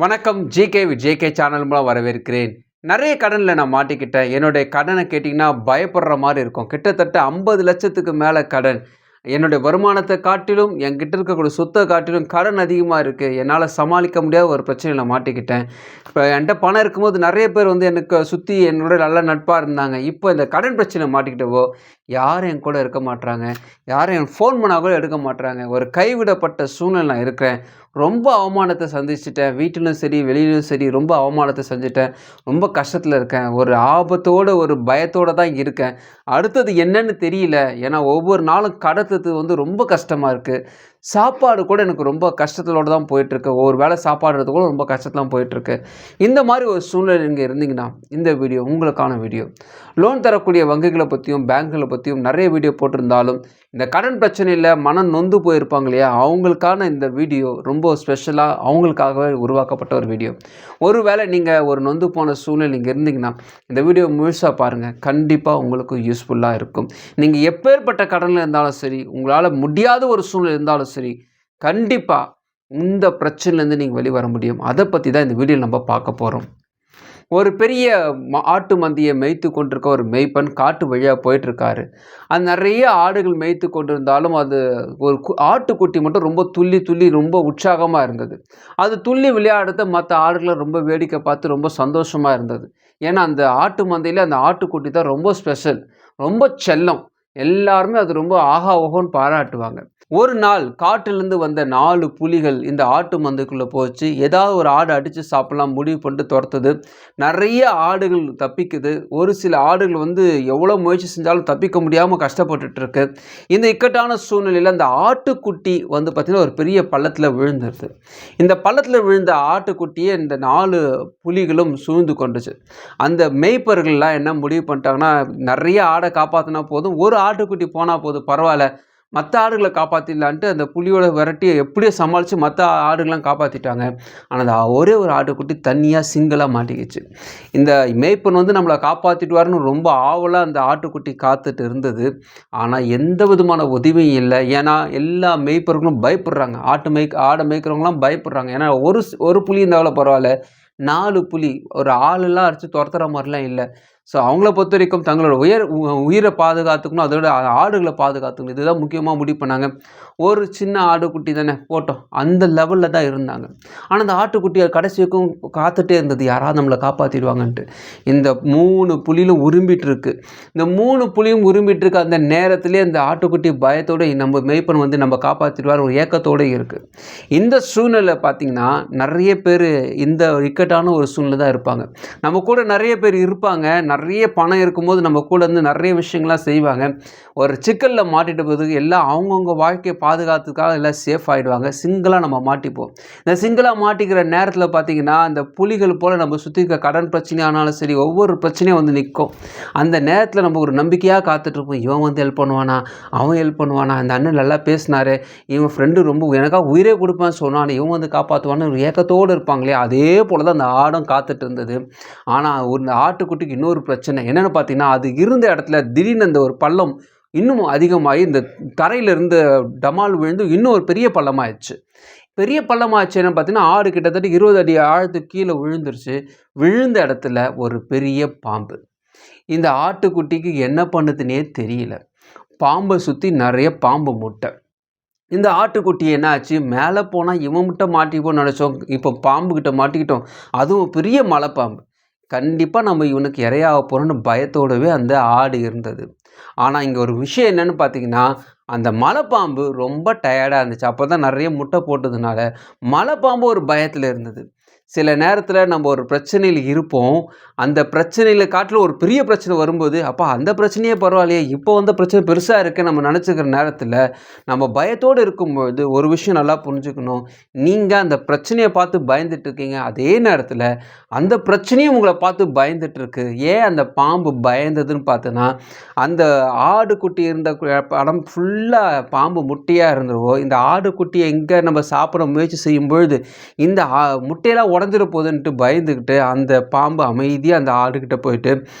வணக்கம். JK channel மூலம் வரவேற்கிறேன். நிறைய கடனில் நான் மாட்டிக்கிட்டேன். என்னுடைய கடனை கேட்டிங்கன்னா பயப்படுற மாதிரி இருக்கும். கிட்டத்தட்ட 50,00,000க்கு மேலே கடன். என்னுடைய வருமானத்தை காட்டிலும் என்கிட்ட இருக்கக்கூடிய சொத்தை காட்டிலும் கடன் அதிகமாக இருக்குது. என்னால் சமாளிக்க முடியாத ஒரு பிரச்சனையில் மாட்டிக்கிட்டேன். இப்போ என்கிட்ட பணம் இருக்கும்போது நிறைய பேர் எனக்கு சுற்றி என்னோட நல்ல நட்பாக இருந்தாங்க. இப்போ இந்த கடன் பிரச்சனை மாட்டிக்கிட்டவோ யாரும் என் கூட இருக்க மாட்றாங்க. யாரும் என் ஃபோன் பண்ணால் கூட எடுக்க மாட்றாங்க. ஒரு கைவிடப்பட்ட சூழ்நிலை நான் இருக்கிறேன். ரொம்ப அவமானத்தை சந்திச்சிட்டேன். வீட்டிலும் சரி, வெளியிலும் சரி ரொம்ப அவமானத்தை செஞ்சுட்டேன். ரொம்ப கஷ்டத்தில் இருக்கேன். ஒரு ஆபத்தோடு, ஒரு பயத்தோடு தான் இருக்கேன். அடுத்தது என்னன்னு தெரியல. ஏன்னா ஒவ்வொரு நாளும் கடத்துறது ரொம்ப கஷ்டமாக இருக்குது. சாப்பாடு கூட எனக்கு ரொம்ப கஷ்டத்தோடு தான் போயிட்டுருக்கு. ஒரு வேளை சாப்பாடுறது கூட ரொம்ப கஷ்டத்தில் போயிட்டுருக்கு. இந்த மாதிரி ஒரு சூழ்நிலை நீங்கள் இருந்தீங்கன்னா இந்த வீடியோ உங்களுக்கான வீடியோ. லோன் தரக்கூடிய வங்கிகளை பற்றியும் பேங்க்குகளை பற்றியும் நிறைய வீடியோ போட்டிருந்தாலும் இந்த கடன் பிரச்சனையில் மனம் நொந்து போயிருப்பாங்க இல்லையா, அவங்களுக்கான இந்த வீடியோ ரொம்ப ஸ்பெஷலாக அவங்களுக்காகவே உருவாக்கப்பட்ட ஒரு வீடியோ. ஒருவேளை நீங்கள் ஒரு நொந்து போன சூழ்நிலை நீங்கள் இருந்தீங்கன்னா இந்த வீடியோ முழுசாக பாருங்கள். கண்டிப்பாக உங்களுக்கு யூஸ்ஃபுல்லாக இருக்கும். நீங்கள் எப்பேற்பட்ட கடனில் இருந்தாலும் சரி, உங்களால் முடியாத ஒரு சூழ்நிலை இருந்தாலும் சரி, கண்டிப்பாக இந்த பிரச்சனையிலேருந்து நீங்கள் வெளிவர முடியும். அதை பற்றி தான் இந்த வீடியோவில் நம்ம பார்க்க போகிறோம். ஒரு பெரிய ஆட்டு மந்தியை மேய்த்து கொண்டிருக்க ஒரு மேய்ப்பன் காட்டு வழியாக போயிட்டுருக்காரு. அது நிறைய ஆடுகள் மேய்த்து கொண்டிருந்தாலும் அது ஒரு ஆட்டுக்குட்டி மட்டும் ரொம்ப துள்ளி துள்ளி ரொம்ப உற்சாகமாக இருந்தது. அது துள்ளி விளையாடுறத மற்ற ஆடுகளை ரொம்ப வேடிக்கை பார்த்து ரொம்ப சந்தோஷமாக இருந்தது. ஏன்னா அந்த ஆட்டு மந்தையில் அந்த ஆட்டுக்குட்டி தான் ரொம்ப ஸ்பெஷல், ரொம்ப செல்லம். எல்லாருமே அது ரொம்ப ஆஹா ஓஹோன்னு பாராட்டுவாங்க. ஒரு நாள் காட்டிலிருந்து வந்த 4 புலிகள் இந்த ஆட்டு மந்தைக்குள்ளே போச்சு. ஏதாவது ஒரு ஆடு அடித்து சாப்பிடலாம் முடிவு பண்ணிட்டு துரத்துது. நிறைய ஆடுகள் தப்பிக்குது. ஒரு சில ஆடுகள் எவ்வளோ முயற்சி செஞ்சாலும் தப்பிக்க முடியாமல் கஷ்டப்பட்டுருக்கு. இந்த இக்கட்டான சூழ்நிலையில் அந்த ஆட்டுக்குட்டி பார்த்திங்கன்னா ஒரு பெரிய பள்ளத்தில் விழுந்துருது. இந்த பள்ளத்தில் விழுந்த ஆட்டுக்குட்டியை இந்த 4 புலிகளும் சூழ்ந்து கொண்டுச்சு. அந்த மேய்ப்பர்கள்லாம் என்ன முடிவு பண்ணிட்டாங்கன்னா, நிறைய ஆடை காப்பாற்றினா போதும், ஒரு ஆட்டுக்குட்டி போனால் போதும், பரவாயில்ல, மற்ற ஆடுகளை காப்பாற்றிடலான்ட்டு அந்த புலியோட விரட்டியை எப்படியோ சமாளித்து மற்ற ஆடுகள்லாம் காப்பாற்றிட்டாங்க. ஆனால் அந்த ஒரே ஒரு ஆட்டுக்குட்டி தனியாக சிங்கிளாக மாட்டிக்கிச்சு. இந்த மேய்ப்பன் நம்மளை காப்பாற்றிடுவார்னு ரொம்ப ஆவலாக அந்த ஆட்டுக்குட்டி காத்துட்டு இருந்தது. ஆனால் எந்த விதமான உதவியும் இல்லை. ஏன்னா எல்லா மேய்ப்பர்களும் பயப்படுறாங்க. ஆடை மேய்க்கிறவங்களாம் பயப்படுறாங்க. ஏன்னா ஒரு புலி இருந்தாலும் பரவாயில்ல, 4 புலி ஒரு ஆளெல்லாம் அடித்து துரத்துற மாதிரிலாம் இல்லை. ஸோ அவங்கள பொறுத்த வரைக்கும் தங்களோட உயிரை பாதுகாத்துக்கணும், அதோட ஆடுகளை பாதுகாத்துக்கணும். இதுதான் முக்கியமாக முடிவு பண்ணாங்க. ஒரு சின்ன ஆட்டுக்குட்டி தானே போட்டோம், அந்த லெவலில் தான் இருந்தாங்க. ஆனால் அந்த ஆட்டுக்குட்டியை கடைசி வரைக்கும் காத்துட்டே இருந்தது, யாராவது நம்மளை காப்பாற்றிடுவாங்கன்ட்டு. இந்த 3 புலியும் உரும்பிட்டு இருக்கு. இந்த 3 புலியும் உரும்பிட்டு இருக்க அந்த நேரத்திலே அந்த ஆட்டுக்குட்டி பயத்தோடு நம்ம மேய்ப்பன் நம்ம காப்பாற்றிடுவார் ஒரு ஏக்கத்தோடு இருக்குது. இந்த சூழ்நிலை பார்த்திங்கன்னா நிறைய பேர் இந்த இக்கட்டான ஒரு சூழ்நிலை தான் இருப்பாங்க. நம்ம கூட நிறைய பேர் இருப்பாங்க. நிறைய பணம் இருக்கும்போது நம்ம கூட நிறைய விஷயங்கள்லாம் செய்வாங்க. ஒரு சிக்கலில் மாட்டிட்ட போது எல்லாம் அவங்கவுங்க வாழ்க்கையை பாதுகாத்துக்காக எல்லாம் சேஃப் ஆகிடுவாங்க. சிங்கிளாக நம்ம மாட்டிப்போம். இந்த சிங்கிளாக மாட்டிக்கிற நேரத்தில் பார்த்திங்கன்னா அந்த புலிகள் போல் நம்ம சுற்றி இருக்க கடன் பிரச்சனையானாலும் சரி, ஒவ்வொரு பிரச்சனையும் நிற்கும். அந்த நேரத்தில் நம்ம ஒரு நம்பிக்கையாக காத்துட்ருப்போம். இவன் ஹெல்ப் பண்ணுவானா, அவன் ஹெல்ப் பண்ணுவானா, அந்த அண்ணன் நல்லா பேசினாரு, இவன் ஃப்ரெண்டு ரொம்ப எனக்காக உயிரே கொடுப்பான்னு சொன்னான், இவன் காப்பாற்றுவான்னு ஒரு ஏக்கத்தோடு இருப்பாங்களே, அதே போல் தான் அந்த ஆடும் காத்துட்டு இருந்தது. ஆனால் ஒரு ஆட்டுக்குட்டிக்கு இன்னொரு பிரச்சனை என்னென்னு பார்த்தீங்கன்னா, அது இருந்த இடத்துல திடீர்னு அந்த ஒரு பள்ளம் இன்னும் அதிகமாகி இந்த தரையிலிருந்து டமால் விழுந்து இன்னும் ஒரு பெரிய பள்ளமாகிடுச்சு. பெரிய பள்ளமாகிடுச்சு என்னென்னு பார்த்தீங்கன்னா, ஆடு கிட்டத்தட்ட 20 அடி ஆழத்துக்கு கீழே விழுந்துருச்சு. விழுந்த இடத்துல ஒரு பெரிய பாம்பு. இந்த ஆட்டுக்குட்டிக்கு என்ன பண்ணுதுன்னே தெரியல. பாம்பை சுற்றி நிறைய பாம்பு முட்டை. இந்த ஆட்டுக்குட்டி என்ன ஆச்சு, மேலே போனால் இவன் முட்டை மாட்டிப்போன்னு நினச்சோம், இப்போ பாம்புக்கிட்ட மாட்டிக்கிட்டோம். அதுவும் பெரிய மலைப்பாம்பு. கண்டிப்பாக நம்ம இவனுக்கு இரையாக போகிறோன்னு பயத்தோடவே அந்த ஆடு இருந்தது. ஆனால் இங்கே ஒரு விஷயம் என்னென்னு பார்த்தீங்கன்னா, அந்த மலைப்பாம்பு ரொம்ப டயர்டாக இருந்துச்சு. அப்போ தான் நிறைய முட்டை போட்டதுனால மலைப்பாம்பு ஒரு பயத்தில் இருந்தது. சில நேரத்தில் நம்ம ஒரு பிரச்சனையில் இருப்போம். அந்த பிரச்சனையில் காட்டில் ஒரு பெரிய பிரச்சனை வரும்போது, அப்போ அந்த பிரச்சனையே பரவாயில்லையே, இப்போ பிரச்சனை பெருசாக இருக்குது நம்ம நினச்சிக்கிற நேரத்தில் நம்ம பயத்தோடு இருக்கும்பொழுது ஒரு விஷயம் நல்லா புரிஞ்சுக்கணும். நீங்கள் அந்த பிரச்சனையை பார்த்து பயந்துட்டுருக்கீங்க, அதே நேரத்தில் அந்த பிரச்சனையும் உங்களை பார்த்து பயந்துட்டுருக்கு. ஏன் அந்த பாம்பு பயந்ததுன்னு பார்த்தோன்னா, அந்த ஆடுக்குட்டி இருந்த படம் ஃபுல்லாக பாம்பு முட்டையாக இருந்துருவோம். இந்த ஆடுக்குட்டியை எங்கே நம்ம சாப்பிட முயற்சி செய்யும்பொழுது இந்த முட்டையெல்லாம் உடஞ்சிட போகுதுன்ட்டு பயந்துக்கிட்டு அந்த பாம்பு அமைதியாக அந்த ஆடுகிட்ட போயிட்டு,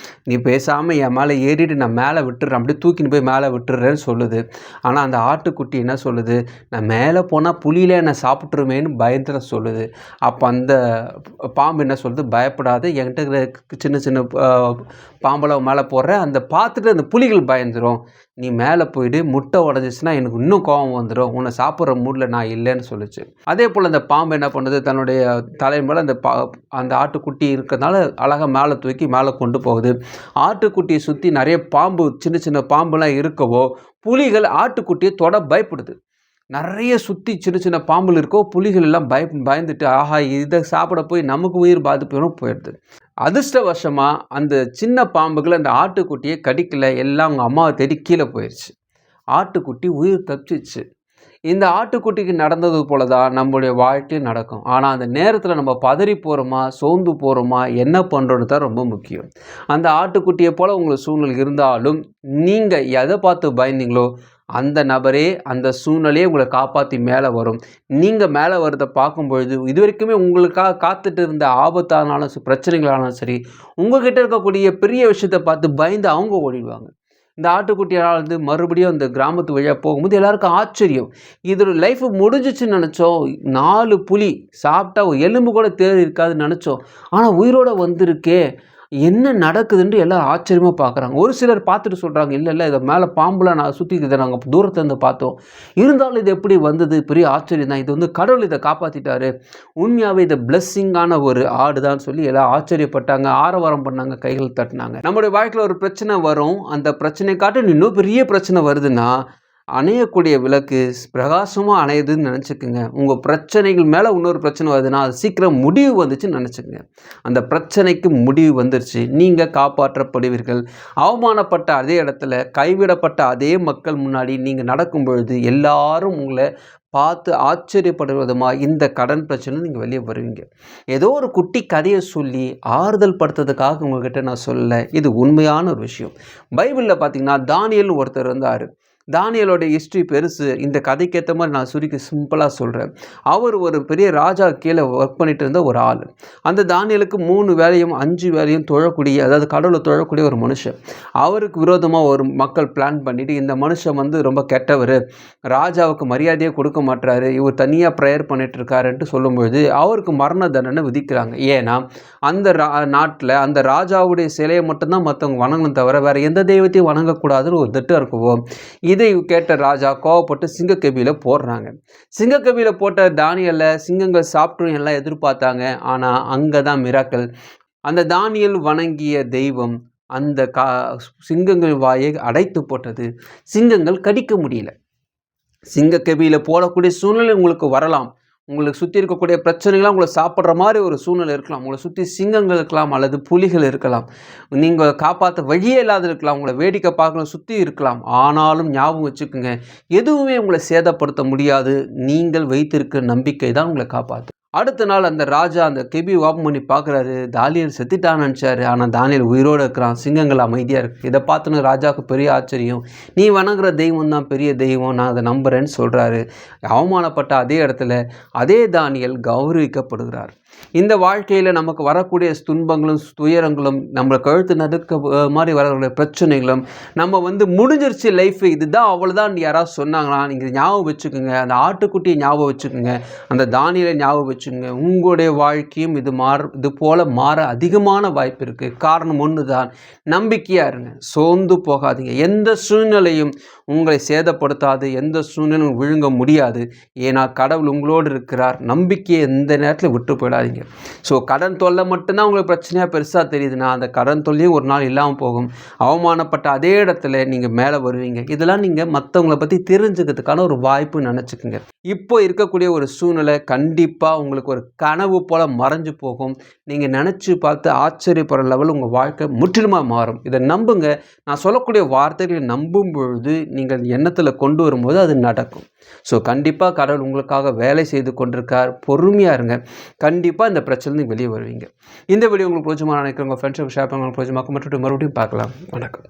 நீ பேசாமல் என் மேலே ஏறிட்டு நான் மேலே விட்டுறேன், அப்படியே தூக்கின்னு போய் மேலே விட்டுறேன்னு சொல்லுது. ஆனால் அந்த ஆட்டுக்குட்டி என்ன சொல்லுது, நான் மேலே போனால் புலியில என்னை சாப்பிட்ருமேன்னு பயத்தில் சொல்லுது. அப்போ அந்த பாம்பு என்ன சொல்லுது, பயப்படாத, என்கிட்ட இருக்கிற சின்ன சின்ன பாம்பெல்லாம் மேலே போடுறேன், அந்த பார்த்துட்டு அந்த புலிகள் பயந்துடும். நீ மேலே போயிட்டு முட்டை உடஞ்சிச்சுன்னா எனக்கு இன்னும் கோபம் வந்துடும், உன்னை சாப்பிட்ற மூடில் நான் இல்லைன்னு சொல்லிச்சு. அதே போல் அந்த பாம்பு என்ன பண்ணுது, தன்னுடைய தலை மேலே அந்த ஆட்டுக்குட்டி இருக்கிறதுனால அழகாக மேலே தூக்கி மேலே கொண்டு போகுது. ஆட்டுக்குட்டியை சுற்றி நிறைய பாம்பு, சின்ன சின்ன பாம்புலாம் இருக்கவோ புலிகள் ஆட்டுக்குட்டியை தொட பயப்படுது. நிறைய சுற்றி சின்ன சின்ன பாம்புகள் இருக்கோ, புலிகள் எல்லாம் பயந்துட்டு ஆஹா இதை சாப்பிட போய் நமக்கு உயிர் பாதிப்பும் போயிடுது. அதிர்ஷ்டவசமாக அந்த சின்ன பாம்புகள் அந்த ஆட்டுக்குட்டியை கடிக்கலை, எல்லாம் அவங்க அம்மாவை தேடி கீழே போயிடுச்சு. ஆட்டுக்குட்டி உயிர் தப்பிச்சிச்சு. இந்த ஆட்டுக்குட்டிக்கு நடந்தது போல தான் நம்மளுடைய வாழ்க்கையும் நடக்கும். ஆனால் அந்த நேரத்தில் நம்ம பதறி போகிறோமா, சோர்ந்து போகிறோமா, என்ன பண்ணுறோன்னு தான் ரொம்ப முக்கியம். அந்த ஆட்டுக்குட்டியை போல் உங்களுக்கு சூழ்நிலை இருந்தாலும் நீங்கள் எதை பார்த்து பயந்தீங்களோ அந்த நபரே அந்த சூழ்நிலையை உங்களை காப்பாற்றி மேலே வரும். நீங்கள் மேலே வரதை பார்க்கும்பொழுது இது வரைக்குமே உங்களுக்காக காத்துட்டு இருந்த ஆபத்தானாலும் பிரச்சனைகளானாலும் சரி, உங்கள்கிட்ட இருக்கக்கூடிய பெரிய விஷயத்தை பார்த்து பயந்து அவங்க ஓடிடுவாங்க. இந்த ஆட்டுக்குட்டியால் மறுபடியும் அந்த கிராமத்து வழியாக போகும்போது எல்லாருக்கும் ஆச்சரியம். இது லைஃப் முடிஞ்சிச்சுன்னு நினச்சோம், 4 புலி சாப்பிட்டா எலும்பு கூட தேறி இருக்காதுன்னு நினச்சோம், ஆனால் உயிரோடு வந்திருக்கே, என்ன நடக்குதுன்ட்டு எல்லோரும் ஆச்சரியமாக பார்க்குறாங்க. ஒரு சிலர் பார்த்துட்டு சொல்கிறாங்க, இல்லை இதை மேலே பாம்புலாம் நான் சுற்றிக்கிது, நாங்கள் தூரத்துலேருந்து பார்த்தோம், இருந்தாலும் இது எப்படி வந்தது, பெரிய ஆச்சரியம் தான், இது கடவுள் இதை காப்பாற்றிட்டாரு, உண்மையாகவே இது பிளெஸ்ஸிங்கான ஒரு ஆடு தான் சொல்லி எல்லாம் ஆச்சரியப்பட்டாங்க, ஆரவாரம் பண்ணாங்க, கைகள் தட்டினாங்க. நம்முடைய வாழ்க்கையில் ஒரு பிரச்சனை வரும், அந்த பிரச்சனை காட்டும் இன்னும் பெரிய பிரச்சனை வருதுன்னா அணையக்கூடிய விளக்கு பிரகாசமாக அணையுதுன்னு நினச்சிக்கோங்க. உங்கள் பிரச்சனைகள் மேலே இன்னொரு பிரச்சனை வருதுன்னா அது சீக்கிரம் முடிவு வந்துச்சுன்னு நினச்சிக்கோங்க. அந்த பிரச்சனைக்கு முடிவு வந்துருச்சு, நீங்கள் காப்பாற்றப்படுவீர்கள். அவமானப்பட்ட அதே இடத்துல, கைவிடப்பட்ட அதே மக்கள் முன்னாடி நீங்கள் நடக்கும் பொழுது எல்லாரும் உங்களை பார்த்து ஆச்சரியப்படுற விதமாக இந்த கடன் பிரச்சனை நீங்கள் வெளியே வருவீங்க. ஏதோ ஒரு குட்டி கதையை சொல்லி ஆறுதல் படுத்துறதுக்காக உங்கள்கிட்ட நான் சொல்லலை, இது உண்மையான ஒரு விஷயம். பைபிளில் பார்த்தீங்கன்னா தானியேல்னு ஒருத்தர் இருந்தார். தானியேலோட ஹிஸ்ட்ரி பெருசு, இந்த கதைக்கு ஏற்ற மாதிரி நான் சுருக்கி சிம்பிளாக சொல்கிறேன். அவர் ஒரு பெரிய ராஜா கீழே ஒர்க் பண்ணிட்டு இருந்த ஒரு ஆள். அந்த தானியேலுக்கு 3 வேலையும் 5 வேலையும் தொழக்கூடிய, அதாவது கடவுளை தொழக்கூடிய ஒரு மனுஷன். அவருக்கு விரோதமாக ஒரு மக்கள் பிளான் பண்ணிவிட்டு, இந்த மனுஷன் ரொம்ப கெட்டவர், ராஜாவுக்கு மரியாதையே கொடுக்க மாட்டாரு, இவர் தனியாக ப்ரேயர் பண்ணிட்டுருக்காருன்ட்டு சொல்லும்பொழுது அவருக்கு மரண தண்டனை விதிக்கிறாங்க. ஏன்னா அந்த நாட்டில் அந்த ராஜாவுடைய சிலையை மட்டும்தான் மற்றவங்க வணங்கணும் தவிர வேறு எந்த தெய்வத்தையும் வணங்கக்கூடாதுன்னு ஒரு திட்டம் இருக்குவோ. இதை கேட்ட ராஜா கோவப்பட்டு சிங்கக்கபியில் போடுறாங்க. சிங்கக்கபியில் போட்ட தானியலை சிங்கங்கள் சாப்பிட்டும் எல்லாம் எதிர்பார்த்தாங்க. ஆனால் அங்கே தான் மிராக்கள். அந்த தானியல் வணங்கிய தெய்வம் அந்த சிங்கங்கள் வாயை அடைத்து போட்டது. சிங்கங்கள் கடிக்க முடியல. சிங்கக்கபியில் போடக்கூடிய சூழ்நிலை உங்களுக்கு வரலாம். உங்களுக்கு சுற்றி இருக்கக்கூடிய பிரச்சனைகள்லாம் உங்களை சாப்பிட்ற மாதிரி ஒரு சூழ்நிலை இருக்கலாம். உங்களை சுற்றி சிங்கங்கள் இருக்கலாம், அல்லது புலிகள் இருக்கலாம். நீங்கள் காப்பாற்ற வழியே இல்லாத இருக்கலாம். உங்களை வேடிக்கை பார்க்கணும் சுற்றி இருக்கலாம். ஆனாலும் ஞாபகம் வச்சுக்கோங்க, எதுவுமே உங்களை சேதப்படுத்த முடியாது. நீங்கள் வைத்திருக்கிற நம்பிக்கை தான் உங்களை காப்பாற்று. அடுத்த நாள் அந்த ராஜா அந்த கெபி ஓப்பன் பண்ணி பார்க்குறாரு. தானியேல் செத்துட்டான்னு நினச்சாரு. ஆனால் தானியேல் உயிரோடு இருக்கிறான், சிங்கங்கள் அமைதியாக இருக்குது. இதை பார்த்துன்னு ராஜாவுக்கு பெரிய ஆச்சரியம். நீ வணங்குற தெய்வம் தான் பெரிய தெய்வம், நான் அதை நம்புகிறேன்னு சொல்கிறாரு. அவமானப்பட்ட அதே இடத்துல அதே தானியேல் கௌரவிக்கப்படுகிறார். இந்த வாழ்க்கையில் நமக்கு வரக்கூடிய துன்பங்களும் துயரங்களும், நம்மளை கழுத்து நடுக்க மாதிரி வரக்கூடிய பிரச்சனைகளும், நம்ம முடிஞ்சிருச்சு லைஃப், இதுதான் அவ்வளோதான் யாராவது சொன்னாங்களா, நீங்கள் ஞாபகம் வச்சுக்கோங்க. அந்த ஆட்டுக்குட்டியை ஞாபகம் வச்சுக்கோங்க, அந்த தானியலை ஞாபகம் வச்சுக்கோங்க. உங்களுடைய வாழ்க்கையும் இது போல் மாற அதிகமான வாய்ப்பு இருக்குது. காரணம் ஒன்று தான், நம்பிக்கையாக இருங்க, சோர்ந்து போகாதீங்க. எந்த சூழ்நிலையும் உங்களை சேதப்படுத்தாது, எந்த சூழ்நிலையும் விழுங்க முடியாது. ஏன்னா கடவுள் உங்களோடு இருக்கிறார். நம்பிக்கையை எந்த நேரத்தில் விட்டு போயிடாதீங்க. ஸோ கடன் தொல்லை மட்டும்தான் உங்களுக்கு பிரச்சனையாக பெருசாக தெரியுதுன்னா, அந்த கடன் தொல்லையும் ஒரு நாள் இல்லாமல் போகும். அவமானப்பட்ட அதே இடத்துல நீங்கள் மேலே வருவீங்க. இதெல்லாம் நீங்கள் மற்றவங்களை பற்றி தெரிஞ்சுக்கிறதுக்கான ஒரு வாய்ப்பு நினச்சிக்கோங்க. இப்போ இருக்கக்கூடிய ஒரு சூழ்நிலை கண்டிப்பாக உங்களுக்கு ஒரு கனவு போல் மறைஞ்சு போகும். நீங்கள் நினச்சி பார்த்து ஆச்சரியப்படுற லெவல் உங்கள் வாழ்க்கை முற்றிலுமாக மாறும். இதை நம்புங்க. நான் சொல்லக்கூடிய வார்த்தைகளை நம்பும் பொழுது நீங்கள் எண்ணத்தில் கொண்டு வரும்போது அது நடக்கும். ஸோ கண்டிப்பாக கடவுள் உங்களுக்காக வேலை செய்து கொண்டிருக்கார். பொறுமையாக இருங்க. கண்டிப்பாக இந்த பிரச்சனை வெளியே வருவீங்க. இந்த வீடியோ உங்களுக்கு பிடிச்சமாக நினைக்கிறேன். உங்கள் ஃப்ரெண்ட்ஸுக்கு ஷேர் பண்ணுங்க. பிடிச்சமாக மறுபடியும் பார்க்கலாம். வணக்கம்.